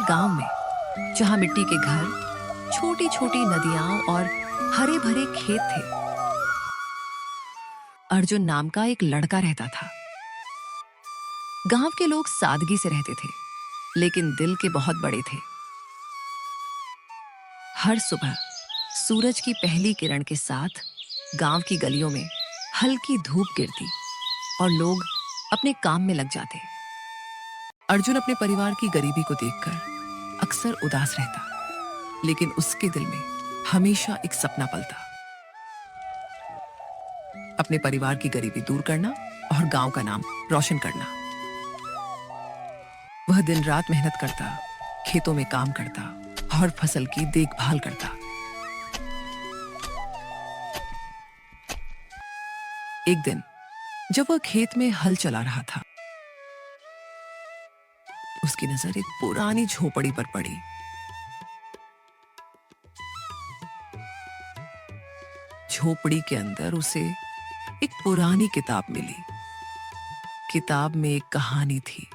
गांव में, जहां मिट्टी के घर, छोटी छोटी नदियां और हरे भरे खेत थे, अर्जुन नाम का एक लड़का रहता था। गांव के लोग सादगी से रहते थे, लेकिन दिल के बहुत बड़े थे। हर सुबह सूरज की पहली किरण के साथ गांव की गलियों में हल्की धूप गिरती और लोग अपने काम में लग जाते। अर्जुन अपने परिवार की गरीबी को देखकर अक्सर उदास रहता, लेकिन उसके दिल में हमेशा एक सपना पलता, अपने परिवार की गरीबी दूर करना और गांव का नाम रोशन करना। वह दिन रात मेहनत करता, खेतों में काम करता और फसल की देखभाल करता। एक दिन जब वह खेत में हल चला रहा था, उसकी नजर एक पुरानी झोपड़ी पर पड़ी। झोपड़ी के अंदर उसे एक पुरानी किताब मिली। किताब में एक कहानी थी,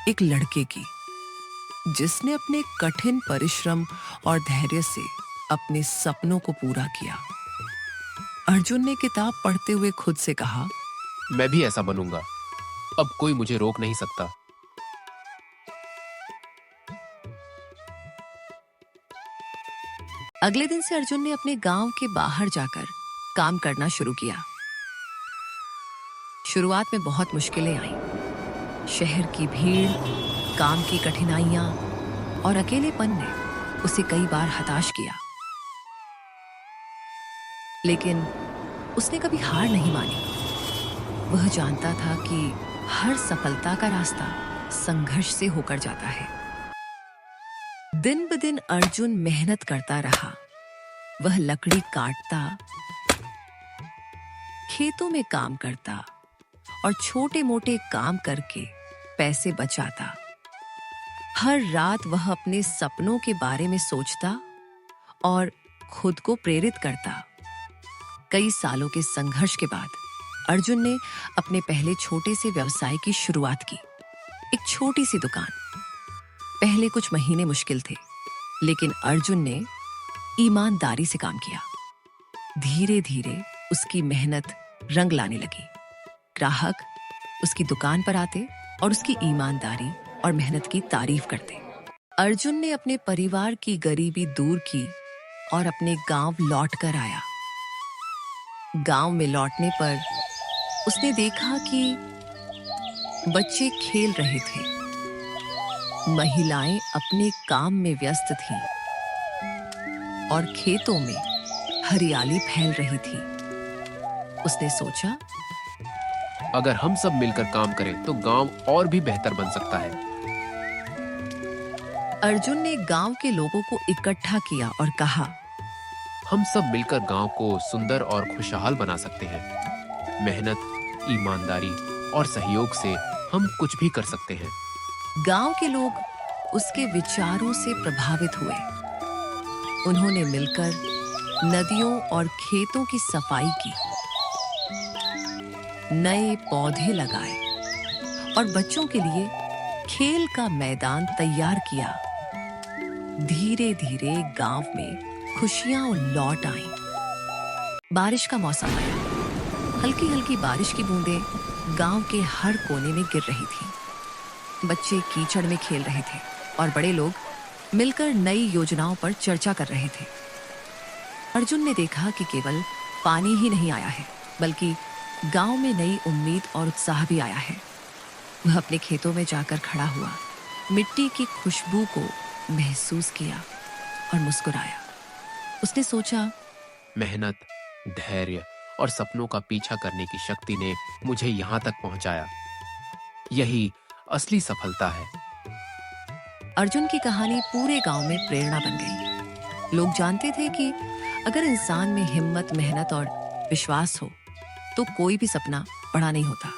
एक लड़के की जिसने अपने कठिन परिश्रम और धैर्य से अपने सपनों को पूरा किया। अर्जुन ने किताब पढ़ते हुए खुद से कहा, मैं भी ऐसा बनूंगा। अब कोई मुझे रोक नहीं सकता। अगले दिन से अर्जुन ने अपने गांव के बाहर जाकर काम करना शुरू किया। शुरुआत में बहुत मुश्किलें आईं। शहर की भीड़, काम की कठिनाइयां और अकेलेपन ने उसे कई बार हताश किया, लेकिन उसने कभी हार नहीं मानी। वह जानता था कि हर सफलता का रास्ता संघर्ष से होकर जाता है। दिन ब दिन अर्जुन मेहनत करता रहा। वह लकड़ी काटता, खेतों में काम करता और छोटे मोटे काम करके पैसे बचाता। हर रात वह अपने सपनों के बारे में सोचता और खुद को प्रेरित करता। कई सालों के संघर्ष के बाद अर्जुन ने अपने पहले छोटे से व्यवसाय की शुरुआत की। एक छोटी सी दुकान। पहले कुछ महीने मुश्किल थे, लेकिन अर्जुन ने ईमानदारी से काम किया। धीरे धीरे उसकी मेहनत रंग लाने लगी। ग्राहक उसकी दुकान पर आते और उसकी ईमानदारी और मेहनत की तारीफ करते। अर्जुन ने अपने परिवार की गरीबी दूर की और अपने गांव लौट कर आया। गांव में लौटने पर उसने देखा कि बच्चे खेल रहे थे, महिलाएं अपने काम में व्यस्त थीं और खेतों में हरियाली फैल रही थी। उसने सोचा, अगर हम सब मिलकर काम करें तो गांव और भी बेहतर बन सकता है। अर्जुन ने गांव के लोगों को इकट्ठा किया और कहा, हम सब मिलकर गांव को सुंदर और खुशहाल बना सकते हैं। मेहनत, ईमानदारी और सहयोग से हम कुछ भी कर सकते हैं। गांव के लोग उसके विचारों से प्रभावित हुए। उन्होंने मिलकर नदियों और खेतों की सफाई की, नए पौधे लगाए और बच्चों के लिए खेल का मैदान तैयार किया। धीरे धीरे गांव में खुशियां लौट आईं। बारिश का मौसम आया। हल्की हल्की बारिश की बूंदें गांव के हर कोने में गिर रही थीं। बच्चे कीचड़ में खेल रहे थे और बड़े लोग मिलकर नई योजनाओं पर चर्चा कर रहे थे। अर्जुन ने देखा कि केवल पानी ही नहीं आया है, बल्कि गांव में नई उम्मीद और उत्साह भी आया है। वह अपने खेतों में जाकर खड़ा हुआ, मिट्टी की खुशबू को महसूस किया और मुस्कुराया। उसने सोचा, मेहनत, धैर्य और सपनों का पीछा करने की शक्ति ने मुझे यहाँ तक पहुँचाया। यही असली सफलता है। अर्जुन की कहानी पूरे गांव में प्रेरणा बन गई। लोग जानते थे कि अगर इंसान में हिम्मत, मेहनत और विश्वास हो तो कोई भी सपना बड़ा नहीं होता।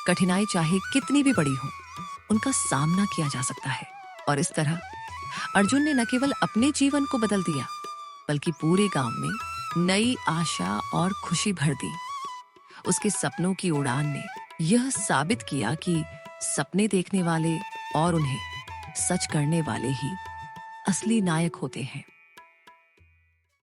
कठिनाई चाहे कितनी भी बड़ी हो, उनका सामना किया जा सकता है। और इस तरह अर्जुन ने न केवल अपने जीवन को बदल दिया, बल्कि पूरे गांव में नई आशा और खुशी भर दी। उसके सपनों की उड़ान ने यह साबित किया कि सपने देखने वाले और उन्हें सच करने वाले ही असली नायक होते हैं।